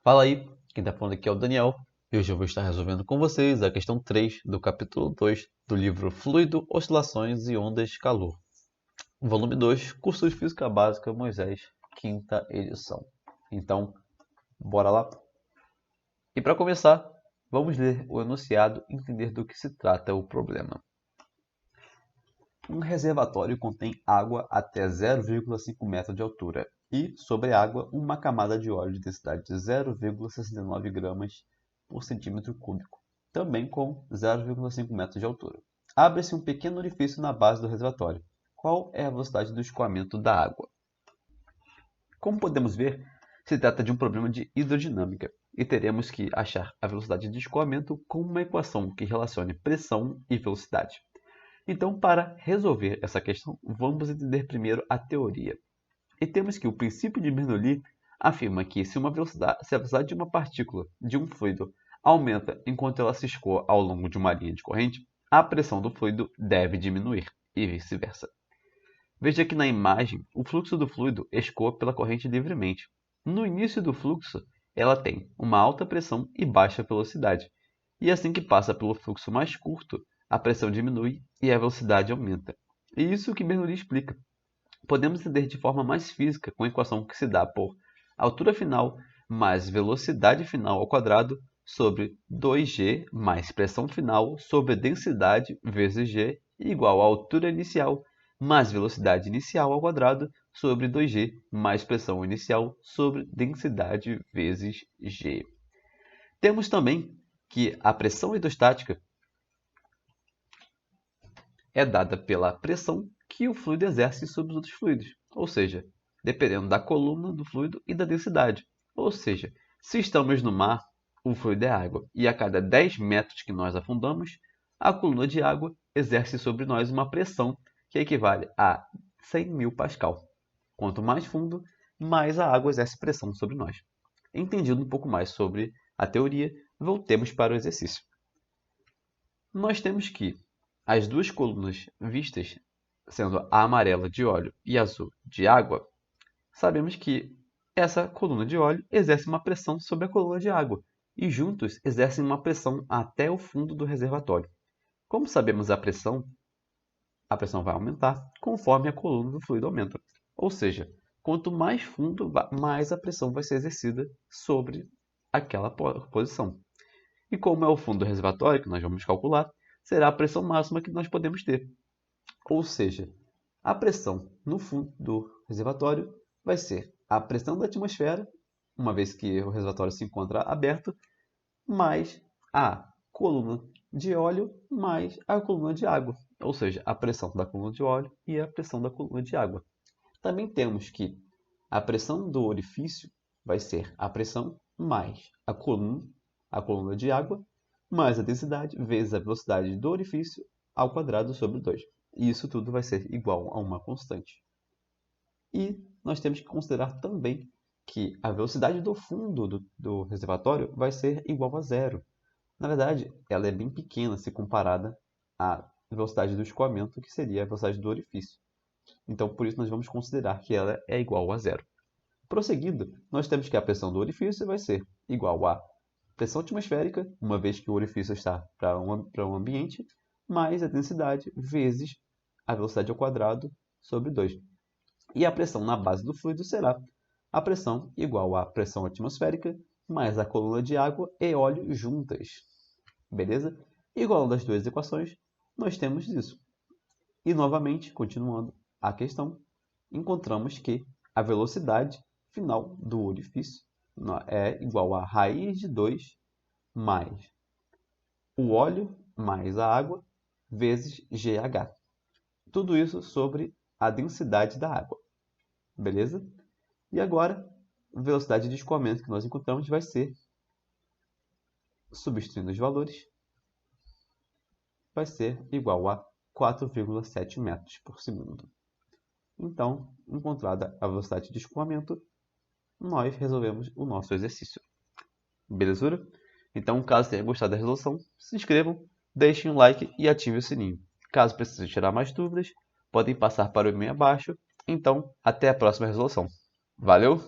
Fala aí, quem tá falando aqui é o Daniel e hoje eu vou estar resolvendo com vocês a questão 3 do capítulo 2 do livro Fluido, Oscilações e Ondas de Calor. Volume 2, Curso de Física Básica, Moisés, quinta edição. Então, bora lá? E para começar, vamos ler o enunciado e entender do que se trata o problema. Um reservatório contém água até 0,5 metros de altura e, sobre a água, uma camada de óleo de densidade de 0,69 gramas por centímetro cúbico, também com 0,5 metros de altura. Abre-se um pequeno orifício na base do reservatório. Qual é a velocidade do escoamento da água? Como podemos ver, se trata de um problema de hidrodinâmica e teremos que achar a velocidade de escoamento com uma equação que relacione pressão e velocidade. Então, para resolver essa questão, vamos entender primeiro a teoria. E temos que o princípio de Bernoulli afirma que se a velocidade de uma partícula de um fluido aumenta enquanto ela se escoa ao longo de uma linha de corrente, a pressão do fluido deve diminuir, e vice-versa. Veja que na imagem, o fluxo do fluido escoa pela corrente livremente. No início do fluxo, ela tem uma alta pressão e baixa velocidade. E assim que passa pelo fluxo mais curto, a pressão diminui e a velocidade aumenta. E isso que Bernoulli explica. Podemos entender de forma mais física com a equação que se dá por altura final mais velocidade final ao quadrado sobre 2g mais pressão final sobre densidade vezes g igual a altura inicial mais velocidade inicial ao quadrado sobre 2g mais pressão inicial sobre densidade vezes g. Temos também que a pressão hidrostática é dada pela pressão que o fluido exerce sobre os outros fluidos, ou seja, dependendo da coluna do fluido e da densidade. Ou seja, se estamos no mar, o fluido é água, e a cada 10 metros que nós afundamos, a coluna de água exerce sobre nós uma pressão que equivale a 100.000 pascal. Quanto mais fundo, mais a água exerce pressão sobre nós. Entendido um pouco mais sobre a teoria, voltemos para o exercício. Nós temos que as duas colunas vistas, sendo a amarela de óleo e a azul de água, sabemos que essa coluna de óleo exerce uma pressão sobre a coluna de água e juntos exercem uma pressão até o fundo do reservatório. Como sabemos a pressão vai aumentar conforme a coluna do fluido aumenta. Ou seja, quanto mais fundo, mais a pressão vai ser exercida sobre aquela posição. E como é o fundo do reservatório que nós vamos calcular, será a pressão máxima que nós podemos ter. Ou seja, a pressão no fundo do reservatório vai ser a pressão da atmosfera, uma vez que o reservatório se encontra aberto, mais a coluna de óleo mais a coluna de água. Ou seja, a pressão da coluna de óleo e a pressão da coluna de água. Também temos que a pressão do orifício vai ser a pressão mais a coluna de água, mais a densidade vezes a velocidade do orifício ao quadrado sobre 2. E isso tudo vai ser igual a uma constante. E nós temos que considerar também que a velocidade do fundo do reservatório vai ser igual a zero. Na verdade, ela é bem pequena se comparada à velocidade do escoamento, que seria a velocidade do orifício. Então, por isso, nós vamos considerar que ela é igual a zero. Prosseguindo, nós temos que a pressão do orifício vai ser igual a pressão atmosférica, uma vez que o orifício está para um ambiente, mais a densidade vezes a velocidade ao quadrado sobre 2. E a pressão na base do fluido será a pressão igual à pressão atmosférica mais a coluna de água e óleo juntas. Beleza? Igualando as duas equações, nós temos isso. E novamente, continuando a questão, encontramos que a velocidade final do orifício é igual a raiz de 2 mais o óleo mais a água vezes GH. Tudo isso sobre a densidade da água. Beleza? E agora, a velocidade de escoamento que nós encontramos vai ser, substituindo os valores, vai ser igual a 4,7 metros por segundo. Então, encontrada a velocidade de escoamento, nós resolvemos o nosso exercício. Belezura? Então, caso tenha gostado da resolução, se inscrevam, deixem um like e ativem o sininho. Caso precisem tirar mais dúvidas, podem passar para o e-mail abaixo. Então, até a próxima resolução. Valeu!